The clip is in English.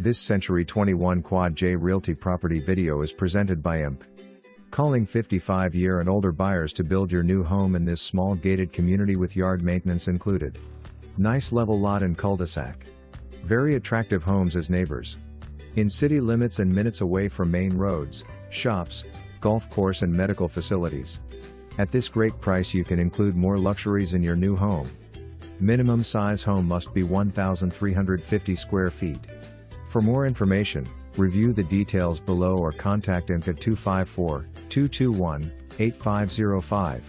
This Century 21 Quad J Realty property video is presented by Ymke. Calling 55-year and older buyers to build your new home in this small gated community with yard maintenance included. Nice level lot and cul-de-sac. Very attractive homes as neighbors. In city limits and minutes away from main roads, shops, golf course and medical facilities. At this great price you can include more luxuries in your new home. Minimum size home must be 1,350 square feet. For more information, review the details below or contact Ymke at 254-221-8505.